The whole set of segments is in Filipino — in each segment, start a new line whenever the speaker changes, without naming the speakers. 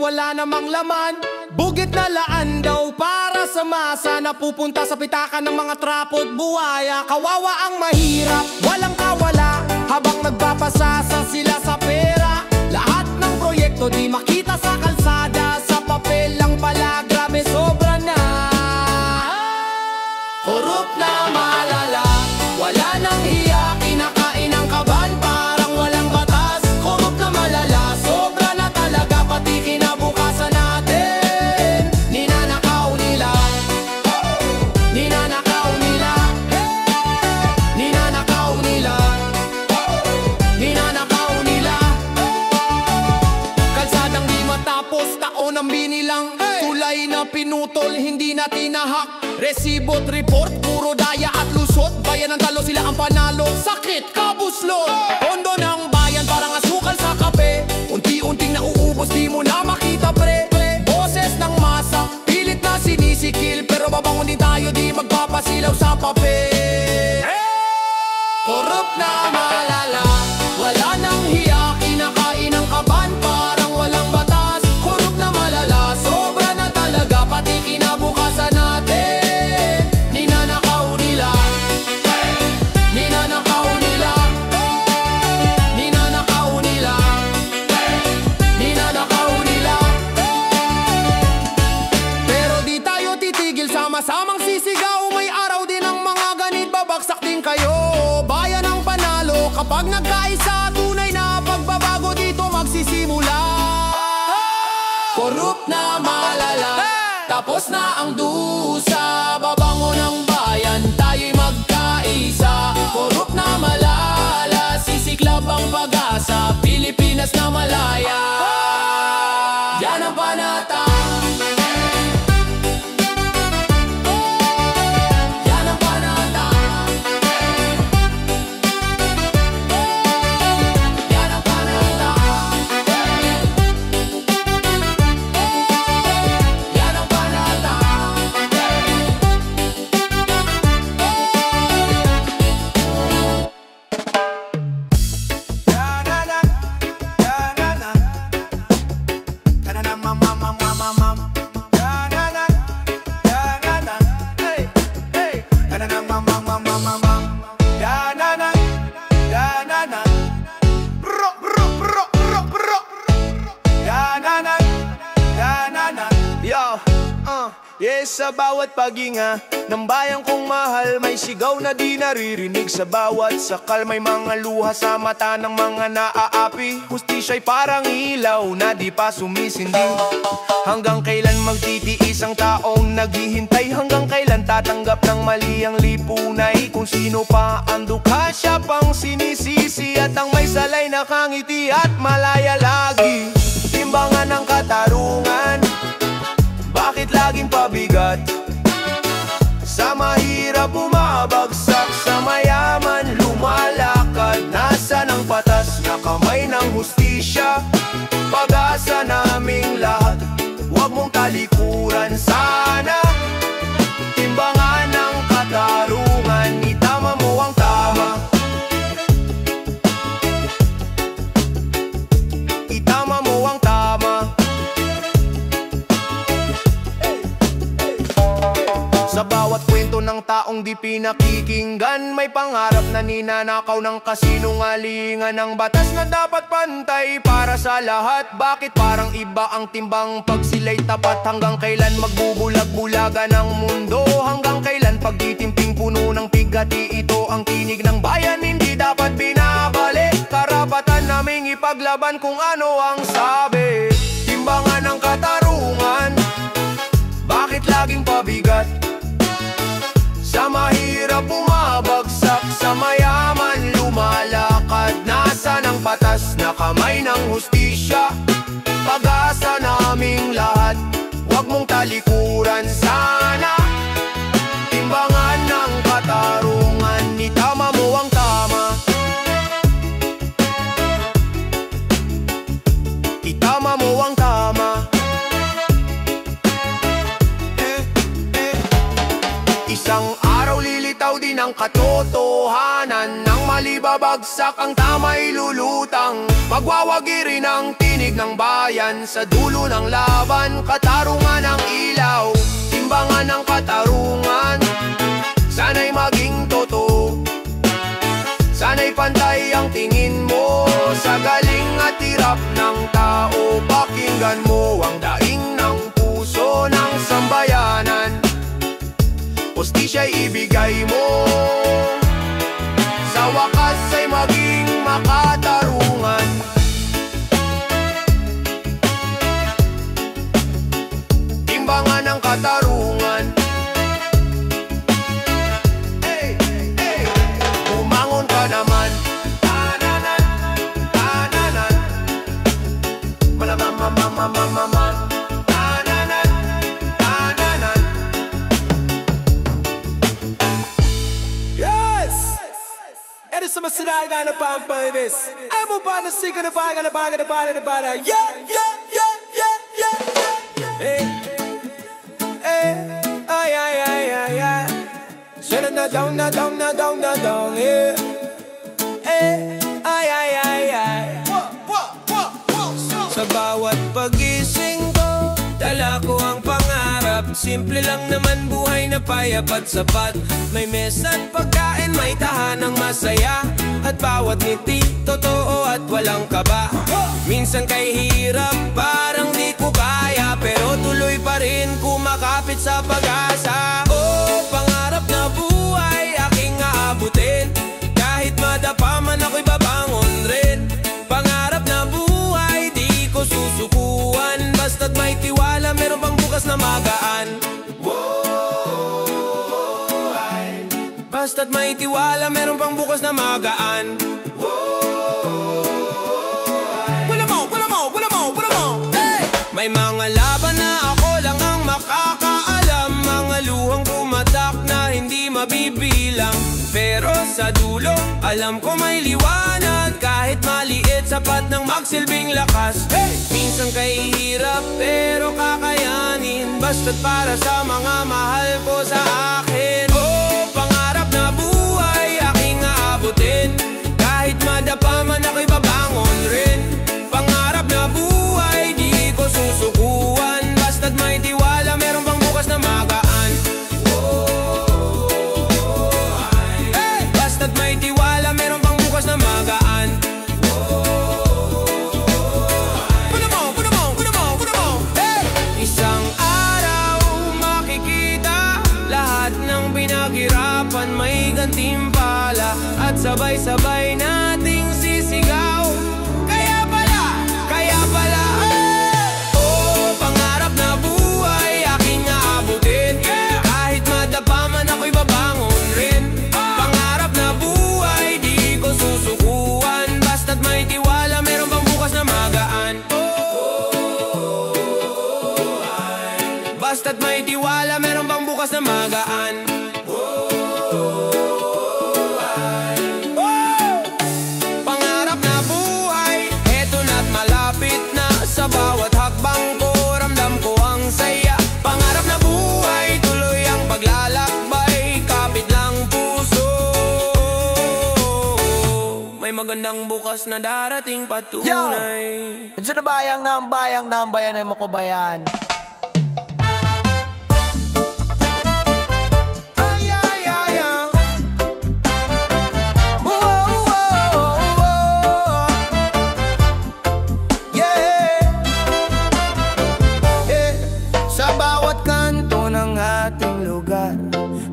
wala namang laman. Bugit na laan daw para sa masa, napupunta sa pitaka ng mga trapo't buhaya. Kawawa ang mahirap, walang kawala, habang nagpapasasa sila sa pera. Lahat ng proyekto di makita sa kalsada, sa papel lang pala, grabe sobra na. Korup na malala, wala nang hiya, kinakain ang kaban, parang walang batas. Korup na malala, sobra na talaga, pati kinabukasan natin. Ninanakaw nila, ninanakaw nila, ninanakaw nila, ninanakaw nila. Kalsadang di matapos, taon ang binilang, tulay na pinutol, hindi na tinahak. Resibot, report, puro daya at lusot. Bayan ng talo, sila ang panalo. Sakit, kabuslot, pondo ng bayan, parang asukal sa kape. Unti-unting nauubos, di mo na makita pre. Boses ng masa, pilit na sinisikil, pero babangon din tayo, di magpapasilaw sa papel. Korup na malala, wala nang hiya, kinakain ang kaban, parang walang batas. Korup na malala, sobra na talaga, pati kinabukasan natin. Ninanakaw nila, ninanakaw nila, ninanakaw nila, ninanakaw nila. Pero di tayo titigil, sama-samang sisigaw. May araw din ang mga ganit, babagsak din kayo. Bayan ang panalo, kapag nagkaisa, tunay na pagbabago dito magsisimula. Korup na malala, tapos na ang dusa, babango ng bayan, tayo'y magkaisa. Korup na malala, sisiklab ang pag-asa, Pilipinas na malaya. Yan ang panata, yan ang panata, yan ang panata, yan ang panata.
Yes, sa bawat paghinga ng bayan kong mahal, may sigaw na di naririnig. Sa bawat sakal may mga luha sa mata ng mga naaapi. Hustisya'y parang ilaw na di pa sumisindi. Hanggang kailan magtitiis ang taong naghihintay? Hanggang kailan tatanggap ng mali ang lipunay? Kung sino pa ang dukha, siya pang sinisisi, at ang may salay nakangiti at malaya lagi. Timbangan ng katarungan, bakit laging pabigat? Sa mahirap bumabagsak, sa mayaman lumalakad. Nasaan ang batas na kamay ng hustisya? Pag-asa naming lahat, huwag mong talikuran sana. Timbangan ng katarungan, itama mo ang tama. Itama mo ang tama. Sa bawat kwento ng taong di pinakikinggan, may pangarap na ninanakaw ng kasinungalingan. Ang batas na dapat pantay para sa lahat, bakit parang iba ang timbang pag sila'y tapat? Hanggang kailan magbubulag-bulagan ang mundo? Hanggang kailan pagtitimping puno ng pigati? Ito ang tinig ng bayan, hindi dapat binabalik. Karapatan naming ipaglaban kung ano ang sabi. Timbangan ng katarungan, bakit laging pabigat? Sa mahirap bumabagsak, sa mayaman lumalakad. Nasaan ang batas na kamay ng hustisya? Pag-asa naming lahat, huwag mong talikuran sana. Timbangan ng katarungan, itama mo ang tama. Itama mo ang tama. Isang araw lilitaw din ang katotohanan. Nang mali babagsak, ang tama'y lulutang. Magwawagi rin ang tinig tinig ng bayan. Sa dulo ng laban, katarungan ng ilaw, timbangan ng katarungan. Sana'y maging totoo, sana'y pantay ang tingin mo sa galing at hirap ng tao. Pakinggan mo ang daing ng puso ng sambayanan, hustisya'y ibigay mo, sa wakas ay maging makatarungan. Timbangan ng katarungan. Hey, hey, bumangon ka naman. Tananan, tananan, malamamamamamamaman. Tananan, tananan.
Yes! Eres sama sinay na napampa this. Ay mo ba na siga na baga na baga na baga na baga. Yeah, yeah, yeah, yeah, yeah, yeah. Hey, hey, ay, ay, ay, ay, ay. Shut na down, na down, na down, na down, yeah. Hey, ay, ay, ay, ay. Sa bawat pagising ko, dala ko ang pangarap. Simple lang naman buhay na payap at sapat. May mesa at pagkain, may tahanang masaya. At bawat ngiti, totoo at walang kaba. Minsan kay hirap, parang di ko kaya, pero tuloy pa rin kumakapit sa pag-asa. Oh, pangarap na buhay, aking aabutin. Kahit madapa man ako'y babangon rin. Pangarap na buhay, di ko susukuan. Basta't may tiwala, meron pang bukas na magaan. Basta't may tiwala, meron pang bukas na magaan. Hey! May mga laban na ako lang ang makakaalam. Mga luhang kumatak na hindi mabibilang. Pero sa dulo, alam ko may liwanag. Kahit maliit, sapat ng magsilbing lakas. Hey! Minsan kay hirap, pero kakayanin. Basta't para sa mga mahal ko sa akin. Oh, pangarap na buhay, aking aabutin. Kahit madapa man ako'y babangon rin. Pangarap na buhay, di ko susukuan. Basta't may tiwala, meron pang bukas na magaan. Hey! Basta't may tiwala, meron pang bukas na magaan. Hey! Isang araw makikita lahat ng pinaghirapan may gantimpala. At sabay-sabay nating sisigaw. Kaya pala, oh, pangarap na buhay, aking aabutin. Kahit madapa man ako'y babangon rin. Pangarap na buhay, di ko susukuan. Basta't may tiwala, meron pang bukas na magaan. Basta't may tiwala, meron pang bukas na magaan. Pangarap na buhay, eto na't malapit na. Sa bawat hakbang ko, ramdam ko ang saya. Pangarap na buhay, tuloy ang paglalakbay. Kapit lang puso, may magandang bukas na darating patunay.
Yo! Diyan na bayang ng bayan ay makubayan.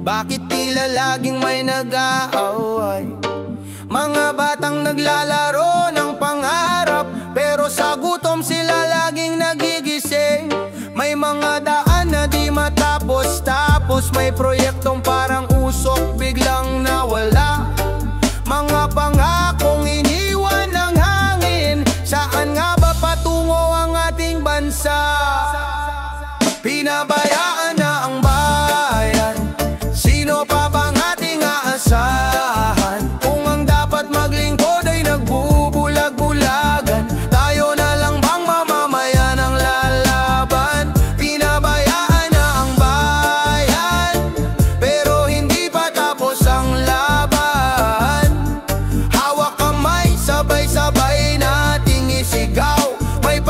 Bakit tila laging may nag-aaway? Mga batang naglalaro ng pangarap, pero sa gutom sila laging nagigising. May mga daan na di matapos, tapos may proyektong parang usok biglang nawala. Mga pangakong iniwan ng hangin, saan nga ba patungo ang ating bansa? Pinabayaan na ang bayan, sino pa bang ating aasahan? Kung ang dapat maglingkod ay nagbubulag-bulagan, tayo na lang bang mamamayan ang lalaban? Pinabayaan na ang bayan, pero hindi pa tapos ang laban. Hawak kamay, sabay-sabay nating isigaw. May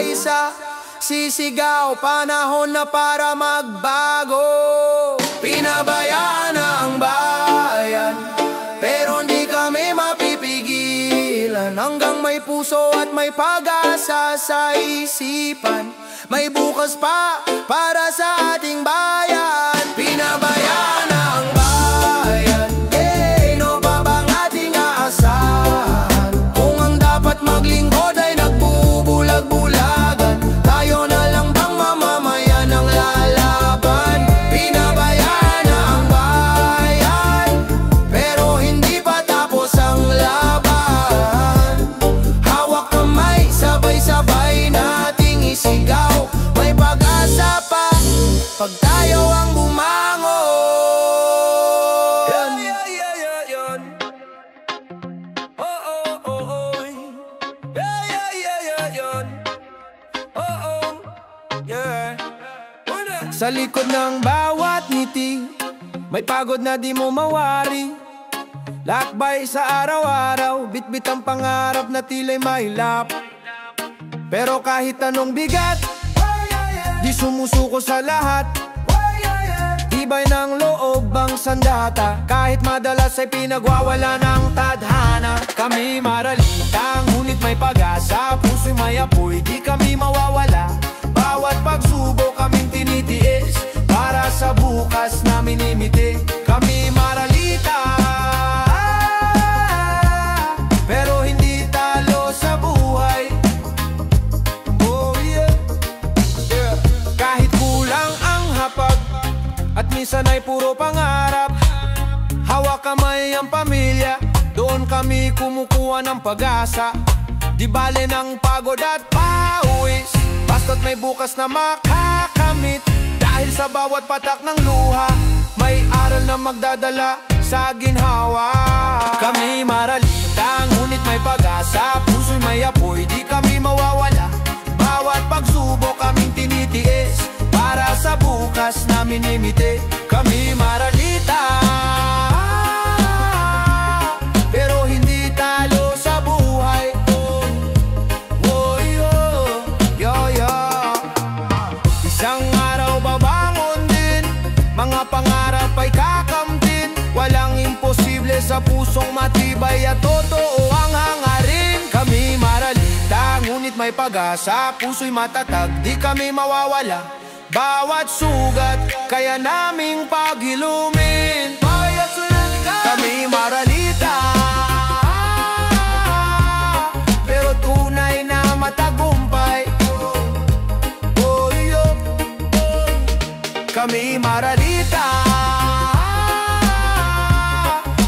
isa sisigaw, panahon na para magbago. Pinabayaan na ang bayan, pero hindi kami mapipigilan. Hanggang may puso at may pag-asa sa isipan, may bukas pa para sa ating bayan. Pinabayaan na ang bayan, no ba bang ating aasahan? Kung ang dapat maglingkod ay nagbubulag-bulagan, tayo na lang bang mamamayan ang lalaban? Pinabayaan na ang bayan, pero hindi pa tapos ang laban. Hawak kamay, sabay-sabay nating isigaw, may pag-asa pa pag tayo ang bumangon. Sa likod ng bawat ngiti, may pagod na di mo mawari. Lakbay sa araw-araw, bitbit ang pangarap na tila'y mahilap. Pero kahit anong bigat, di sumusuko sa lahat. Tibay ng loob ang sandata, kahit madalas ay pinagwawala ng tadhana. Kami maralitang, ngunit may pag-asa, puso'y may apoy, di kami mawawala. Bawat pagsubok kaming tinitiis, para sa bukas na minimiti. Kami maralita, pero hindi talo sa buhay. Oh yeah, yeah. Kahit kulang ang hapag, at minsan ay puro pangarap, hawak kamay ang pamilya, doon kami kumukuha ng pag-asa. Di bale ng pagod at pawis, basta't may bukas na makakamit. Dahil sa bawat patak ng luha, may aral na magdadala sa ginhawa. Kami maralitang, ngunit may pag-asa, puso'y may apoy, di kami mawawala. Bawat pagsubok kaming tinitiis, para sa bukas na minimiti. Kami maralita, pero hindi talo sa buhay. Oh, yo, yo. Isang araw babangon din, mga pangarap ay kakamtin. Walang imposible sa pusong matibay at totoo ang hangarin. Kami maralita, ngunit may pag-asa, puso'y matatag, di kami mawawala. Bawat sugat, kaya naming paghilumin. Kami maralita, pero tunay na matagumpay. Oh, yo. Kami maralita,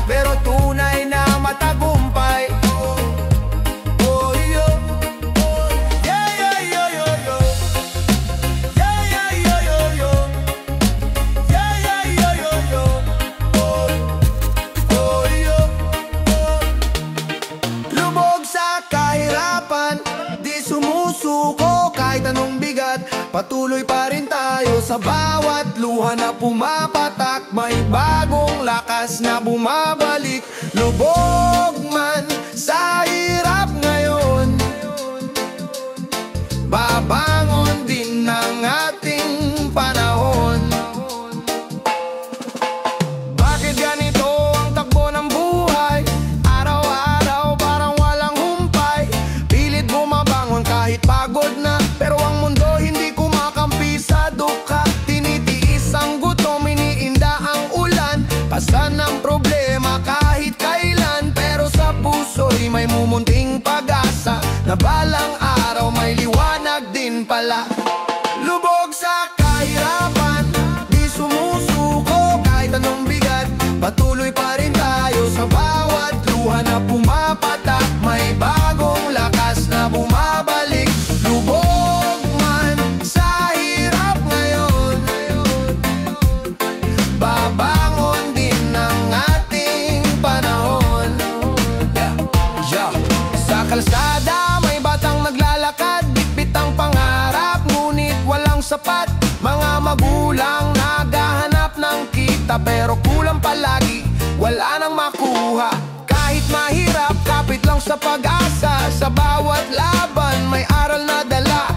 pero tunay na matagumpay. Oh, yo. Yeah, yeah, yo, yo, yo. Yeah, yeah, yo, yo, yo. Yeah, yeah, yo, yo, yo. Oh, oh, yo. Lubog sa kahirapan, di sumusuko kahit anong bigat. Patuloy pa rin tayo sa bawat luha na pumapatak. May bagong lakas na bumabalik. Lubog man sa hirap ngayon, babangon din ng ating panahon. Bakit ganito ang takbo ng buhay? Araw-araw parang walang humpay. Pilit bumabangon kahit pagod na, pero ang mundo hindi kumakampi sa dukha. Tinitiis ang gutom, iniinda ang ulan. Pasan ang problema kahit kailan, pero sa puso'y may mumunting pag-asa, na balang araw may liwanag din pala. Lubog sa kahirapan, di sumusuko kahit anong bigat. Patuloy pa rin tayo sa bawat luha na pumapatak. May bagong lakas na bumabalik. Lubog man sa hirap ngayon, babangon din ng ating panahon. Yeah. Sa kalsada may batang naglalakad, bitbit ang pangarap, ngunit walang sapat. Mga magulang naghahanap ng kita, pero kulang palagi, wala nang makuha. Kahit mahirap, kapit lang sa pag-asa. Sa bawat laban may aral na dala.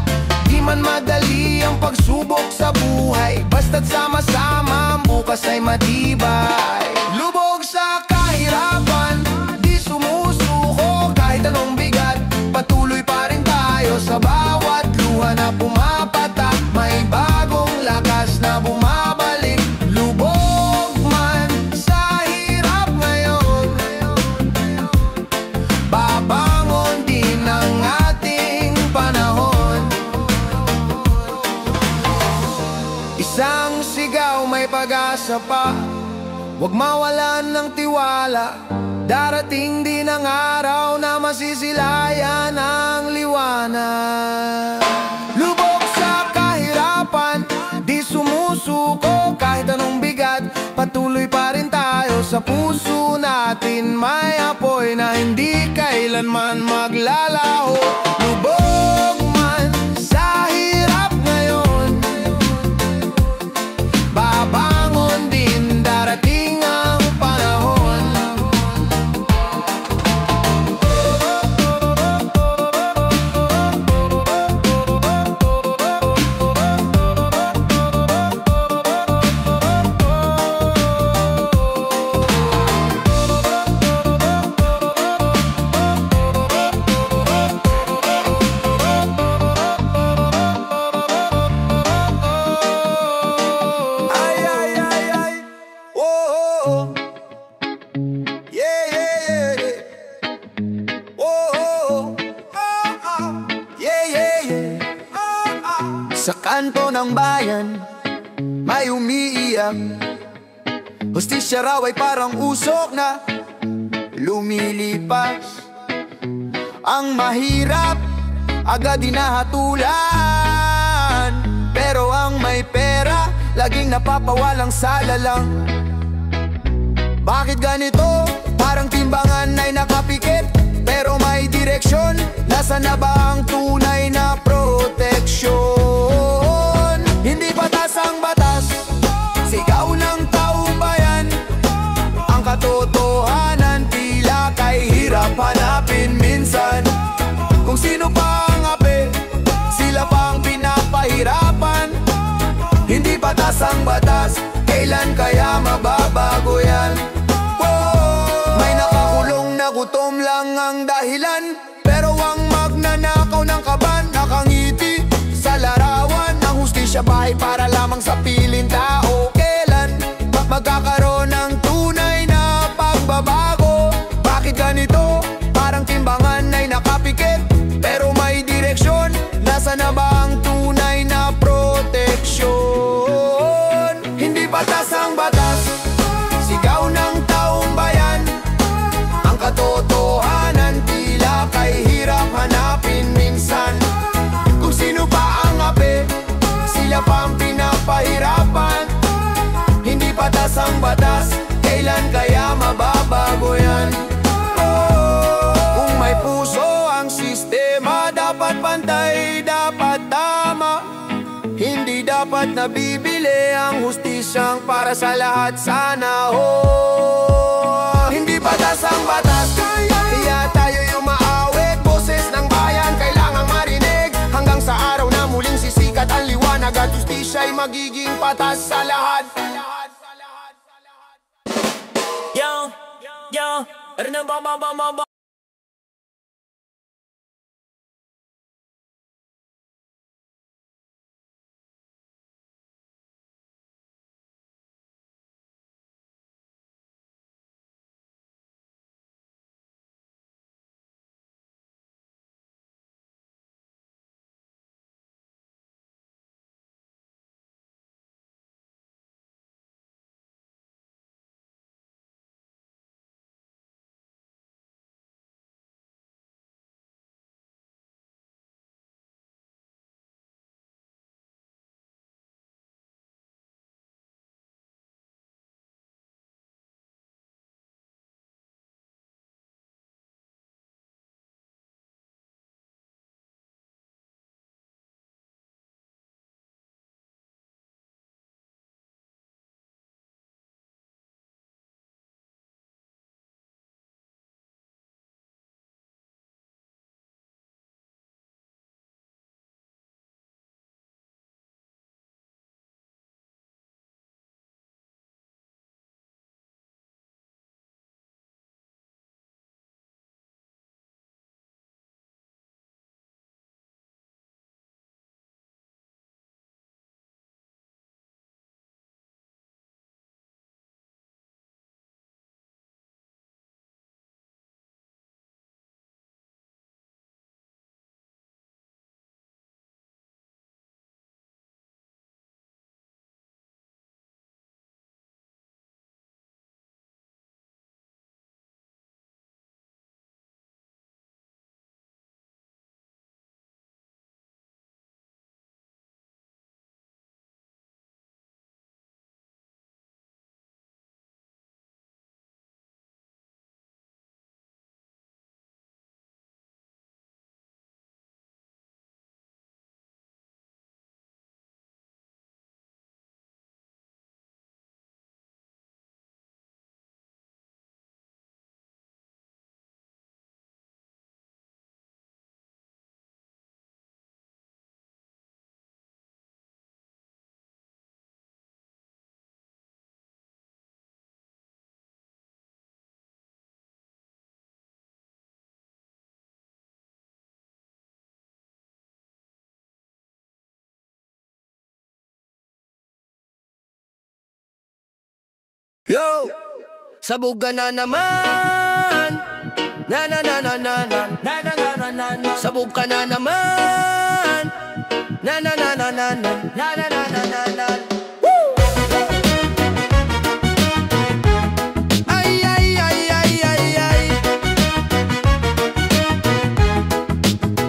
man madali ang pagsubok sa buhay, basta't sama-sama bukas ay matibay. Lubog sa kahirapan, di sumusuko kahit anong bigat, patuloy pa rin tayo sa bawat luha na pumapatak. May bagong lakas na bumabalik, lubog man sa hirap ngayon, babangon din ang ating panahon. Isang sigaw, may pag-asa pa, huwag mawalan ng tiwala. Darating din ang araw na masisilayan ang liwanag. Lubog sa kahirapan, di sumusuko kahit anong bigat, patuloy pa rin tayo sa puso natin. May apoy na hindi kailanman maglalaho. Lubog man sa hirap ngayon, babangon din, darating ang panahon. Sa kanto ng bayan, may umiiyak. Hustisya raw ay parang usok na lumilipas. Ang mahirap, agad dinahatulan. Pero ang may pera, laging napapawalang sala lang. Bakit ganito? Parang timbangan ay nakapikit, pero may direksyon. Nasaan na ba ang tunay na proteksyon? Hindi batas ang batas, sigaw ng taong bayan. Ang katotohanan tila kay hirap hanapin minsan. Kung sino pa ang ape, sila pang pinapahirapan. Hindi batas ang batas, kailan kaya mababago yan? May nakakulong na gutom lang ang dahilan, pero ang magnanakaw ng kaban nakangiti sa larawan ng hustisya. Bahay para lamang sa piling tao. Kailan magkakaroon ng tunay na pagbabago? Bakit ganito? Parang timbangan ay nakapikit, pero may direksyon. Nasaan na ba ang tunay na proteksyon? Hindi batas ang batas, sigaw ng taong bayan. Ang katotohanan tila kay hirap hanapin minsan. Kung sino pa ang ape, sila pang pinapahirapan. Hindi batas ang batas, kailan kaya mababago yan? Kung may puso ang sistema, dapat pantay, dapat tama. Hindi dapat nabibili ang hustisyang para sa lahat sana. Hindi batas ang batas, kaya tayo yung maawit. Boses ng bayan kailangang marinig, hanggang sa araw na muling sisikat ang liwanag at hustisya'y magiging patas sa lahat.
Yo, yo,
Yo! Sabog ka na naman. Na na na na na na na na na na na na. Sabog ka na naman. Na na na na na na na na na na na na. Woo! Ay ay ay ay ay ay.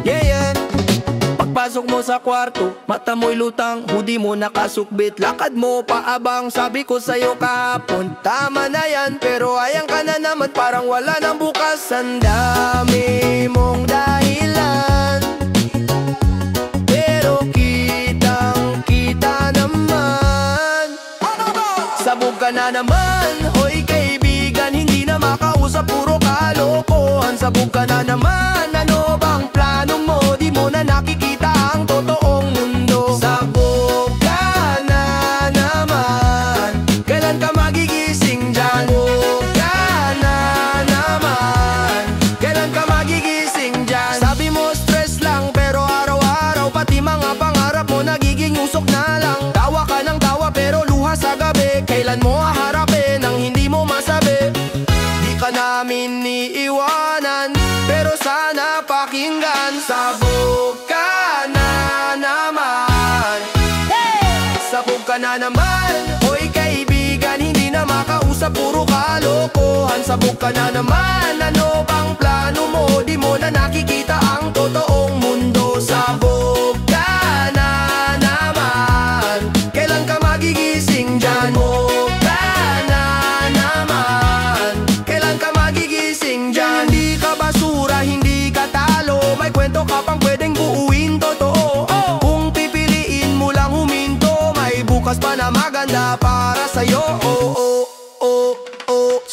Yeah yeah. Pagpasok mo sa kwarto, mata mo'y lutang, hoodie mo nakasukbit, lakad mo paabang. Sabi ko sa'yo kahapon, tama na yan, pero ayang ka na naman, parang wala nang bukas. Ang dami mong dahilan, pero kitang kita naman. Sabog ka na naman, hoy kaibigan, hindi na makausap, puro kalokohan. Sabog ka na naman, ano bang plano mo? Di mo na nakikita ang totoong mundo. Sabog ka na naman, kailan ka magigising dyan? Sabog ka na naman, kailan ka magigising dyan? Sabi mo stress lang, pero araw-araw pati mga pangarap mo nagiging usok na lang. Tawa ka ng tawa pero luha sa gabi, kailan mo haharapin ang hindi mo masabi? Di ka namin iiwanan, pero sana pakinggan. Sabog ka na naman, sabog ka na naman, hoy kaibigan, hindi na makausap, puro kalokohan. Sabog ka na naman, ano bang plano mo? Di mo na nakikita ang totoong mundo. Sabog ka na naman, kailan ka magigising dyan? Sabog ka na naman, kailan ka magigising dyan? Hindi ka basura, hindi ka talo, may kwento ka pang pwedeng buuin, totoo. Kung pipiliin mo lang huminto, may bukas pa na maganda para sa'yo.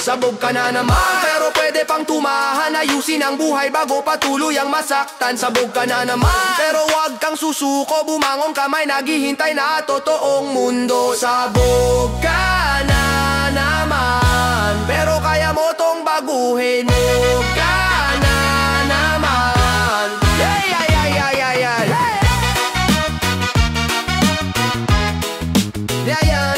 Sabog ka na naman, pero pwede pang tumahan, ayusin ang buhay bago patuloy ang masaktan. Sabog ka na naman, pero wag kang susuko, bumangon ka, may naghihintay na totoong mundo. Sabog ka na naman, pero kaya mo tong baguhin. Sabog ka na naman, ay ay ay ay ay ay. Yeah, yeah.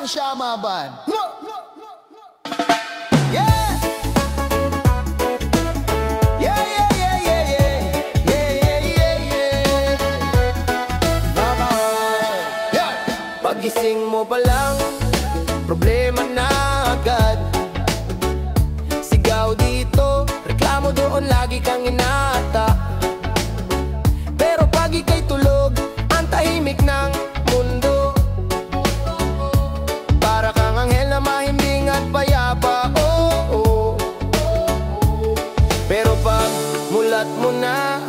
Syamaban.
Pagising mo pa lang, problema na agad. Sigaw dito, reklamo doon, lagi kang inata. Pero pag ika'y tulog, ang tahimik ng mundo. Para kang anghel na mahimbing at payapa, oh. Pero pag mulat mo na,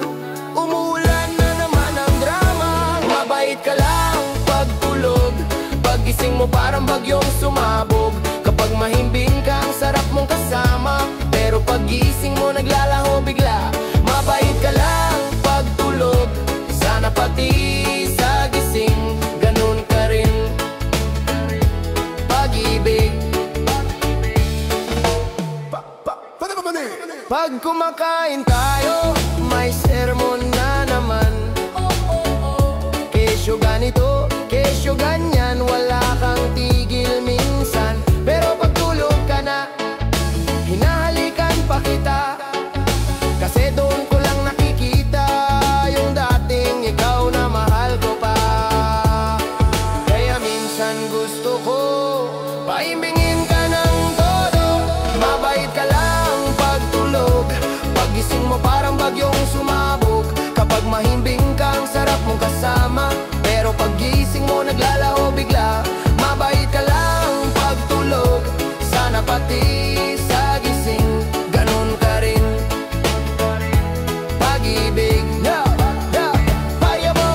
umuulan na naman ang drama. Mabait ka lang pag tulog, pagising mo parang bagyong sumabog. Kapag mahimbing ka, ang sarap mong kasama, pero pagising mo naglalaho bigla. Mabait ka lang pag tulog, sana pati sa gising ganun ka rin. Pag-ibig, pag kumakain tayo, may sermon na naman. Kesyo ganito, kesyo ganyan, wala kang tigil minsan. Pero pag tulog ka na, hinahalikan pa kita, kasi doon ko lang nakikita yung dating ikaw na mahal ko pa. Kaya minsan gusto ko paimbingin ka ng todo. Mabait ka lang pag tulog, pagising mo parang bagyong sumabog. Kapag mahimbing ka, ang sarap mong kasama, pero pagising mo naglalaho bigla. Mabait ka lang pag tulog, sana pati sa gising ganun ka rin. Pag-ibig, kaya mo.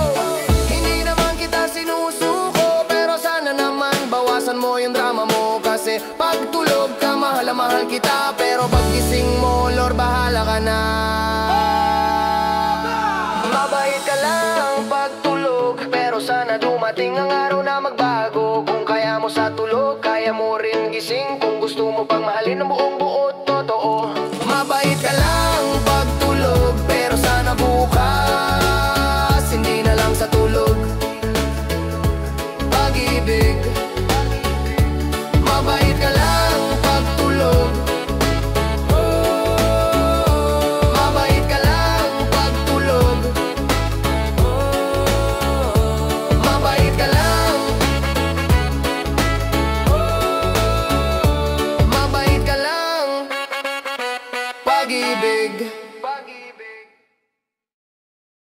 Hindi naman kita sinusuko, pero sana naman bawasan mo yung drama mo. Kasi pag tulog ka, mahal na mahal kita, pero pag gising mo